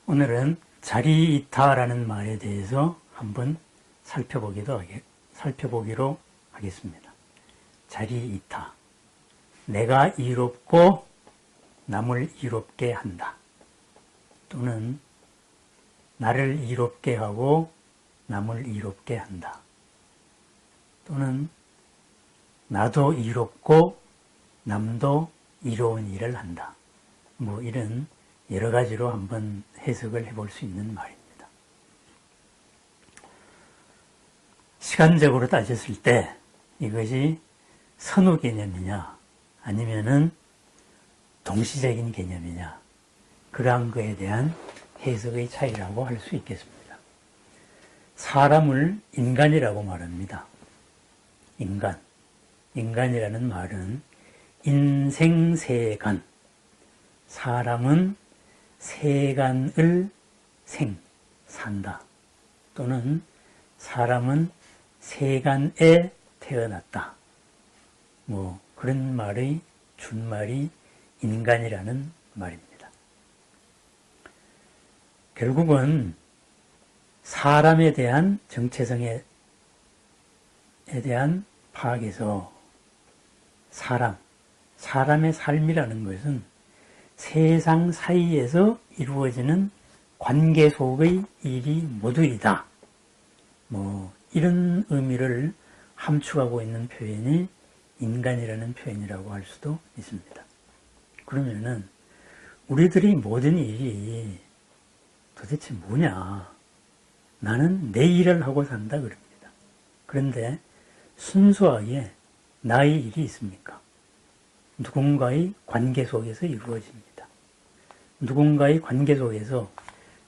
오늘은 자리이타라는 말에 대해서 한번 살펴보기로 하겠습니다. 자리이타. 내가 이롭고 남을 이롭게 한다. 또는 나를 이롭게 하고 남을 이롭게 한다. 또는 나도 이롭고 남도 이로운 일을 한다. 이런 여러 가지로 한번 해석을 해볼 수 있는 말입니다. 시간적으로 따졌을 때 이것이 선후 개념이냐 아니면은 동시적인 개념이냐, 그러한 것에 대한 해석의 차이라고 할 수 있겠습니다. 사람을 인간이라고 말합니다. 인간이라는 말은 인생세간, 사람은 세간을 산다. 또는 사람은 세간에 태어났다. 그런 말의 준말이 인간이라는 말입니다. 결국은 사람에 대한 정체성에 대한 파악에서 사람의 삶이라는 것은 세상 사이에서 이루어지는 관계 속의 일이 모두이다. 이런 의미를 함축하고 있는 표현이 인간이라는 표현이라고 할 수도 있습니다. 그러면은 우리들의 모든 일이 도대체 뭐냐? 나는 내 일을 하고 산다 그럽니다. 그런데 순수하게 나의 일이 있습니까? 누군가의 관계 속에서 이루어집니다. 누군가의 관계 속에서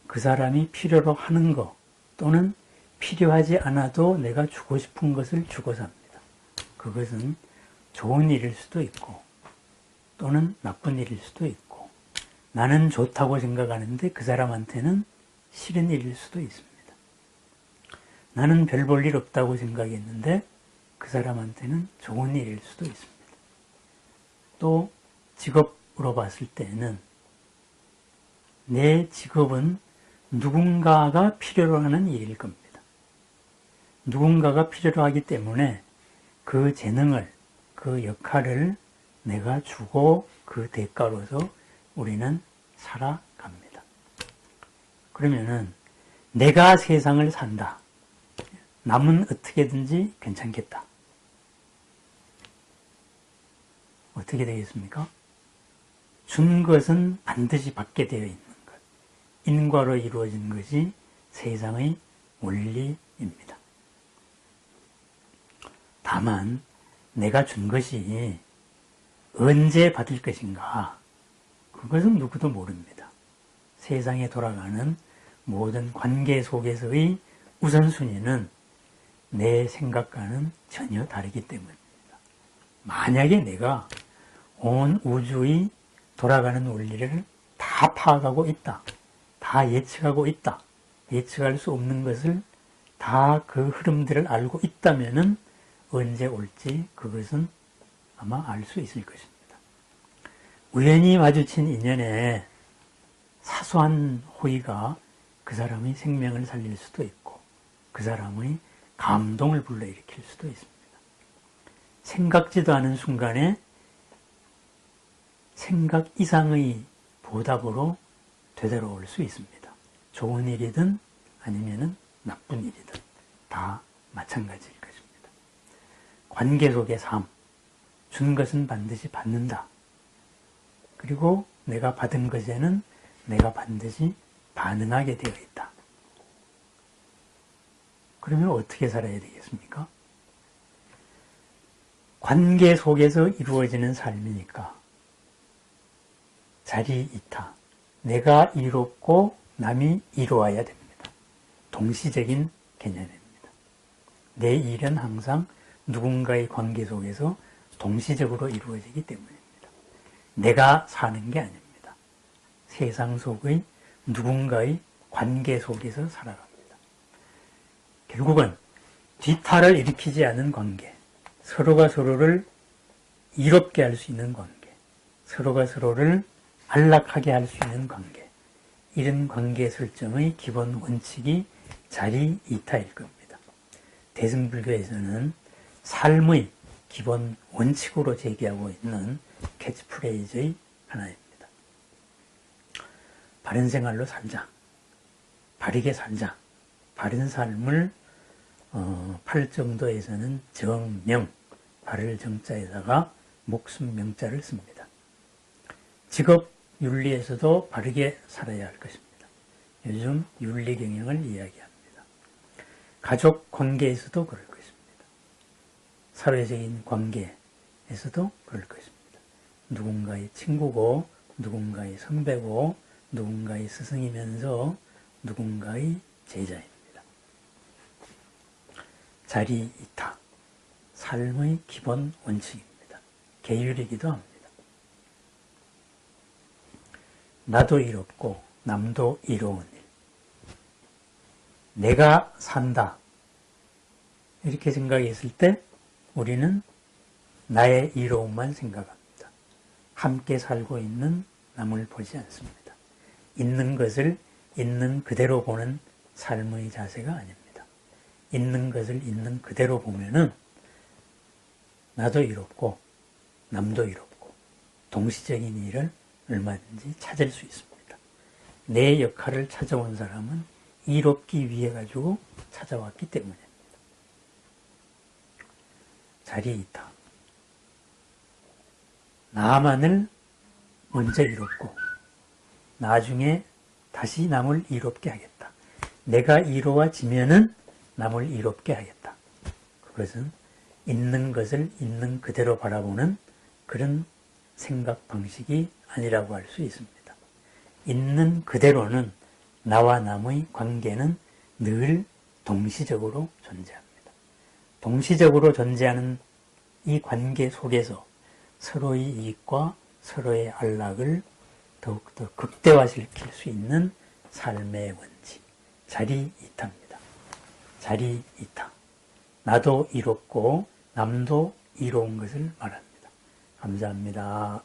그 사람이 필요로 하는 것 또는 필요하지 않아도 내가 주고 싶은 것을 주고 삽니다. 그것은 좋은 일일 수도 있고 또는 나쁜 일일 수도 있고 나는 좋다고 생각하는데 그 사람한테는 싫은 일일 수도 있습니다. 나는 별 볼 일 없다고 생각했는데 그 사람한테는 좋은 일일 수도 있습니다. 또 직업으로 봤을 때는 내 직업은 누군가가 필요로 하는 일일 겁니다. 누군가가 필요로 하기 때문에 그 재능을, 그 역할을 내가 주고 그 대가로서 우리는 살아갑니다. 그러면은 내가 세상을 산다. 남은 어떻게든지 괜찮겠다. 어떻게 되겠습니까? 준 것은 반드시 받게 되어 있는 것. 인과로 이루어진 것이 세상의 원리입니다. 다만 내가 준 것이 언제 받을 것인가? 그것은 누구도 모릅니다. 세상에 돌아가는 모든 관계 속에서의 우선순위는 내 생각과는 전혀 다르기 때문입니다. 만약에 내가 온 우주의 돌아가는 원리를 다 파악하고 있다. 다 예측하고 있다. 예측할 수 없는 것을 다 그 흐름들을 알고 있다면은 언제 올지 그것은 아마 알 수 있을 것입니다. 우연히 마주친 인연에 사소한 호의가 그 사람의 생명을 살릴 수도 있고 그 사람의 감동을 불러일으킬 수도 있습니다. 생각지도 않은 순간에 생각 이상의 보답으로 되돌아올 수 있습니다. 좋은 일이든 아니면 나쁜 일이든 다 마찬가지일 것입니다. 관계 속의 삶, 준 것은 반드시 받는다. 그리고 내가 받은 것에는 내가 반드시 반응하게 되어 있다. 그러면 어떻게 살아야 되겠습니까? 관계 속에서 이루어지는 삶이니까 자리이타, 내가 이롭고 남이 이로워야 됩니다. 동시적인 개념입니다. 내 일은 항상 누군가의 관계 속에서 동시적으로 이루어지기 때문입니다. 내가 사는 게 아닙니다. 세상 속의 누군가의 관계 속에서 살아갑니다. 결국은 뒤탈을 일으키지 않은 관계, 서로가 서로를 이롭게 할 수 있는 관계, 서로가 서로를 안락하게 할 수 있는 관계, 이런 관계 설정의 기본 원칙이 자리이타일 겁니다. 대승불교에서는 삶의 기본 원칙으로 제기하고 있는 캐치프레이즈의 하나입니다. 바른 생활로 살자. 바르게 살자. 바른 삶을 팔정도에서는 정명, 바를 정자에다가 목숨 명자를 씁니다. 직업 윤리에서도 바르게 살아야 할 것입니다. 요즘 윤리 경영을 이야기합니다. 가족 관계에서도 그럴 것입니다. 사회적인 관계에서도 그럴 것입니다. 누군가의 친구고, 누군가의 선배고, 누군가의 스승이면서 누군가의 제자입니다. 자리이타, 삶의 기본 원칙입니다. 계율이기도 합니다. 나도 이롭고 남도 이로운 일. 내가 산다. 이렇게 생각했을 때 우리는 나의 이로움만 생각합니다. 함께 살고 있는 남을 보지 않습니다. 있는 것을 있는 그대로 보는 삶의 자세가 아닙니다. 있는 것을 있는 그대로 보면은 나도 이롭고 남도 이롭고 동시적인 일을 얼마든지 찾을 수 있습니다. 내 역할을 찾아온 사람은 이롭기 위해 가지고 찾아왔기 때문입니다. 자리이타. 나만을 먼저 이롭고 나중에 다시 남을 이롭게 하겠다. 내가 이로워지면은 남을 이롭게 하겠다. 그것은 있는 것을 있는 그대로 바라보는 그런 생각 방식이 아니라고 할 수 있습니다. 있는 그대로는 나와 남의 관계는 늘 동시적으로 존재합니다. 동시적으로 존재하는 이 관계 속에서 서로의 이익과 서로의 안락을 더욱더 극대화시킬 수 있는 삶의 원칙, 자리이타입니다. 자리이타. 나도 이롭고 남도 이로운 것을 말합니다. 감사합니다.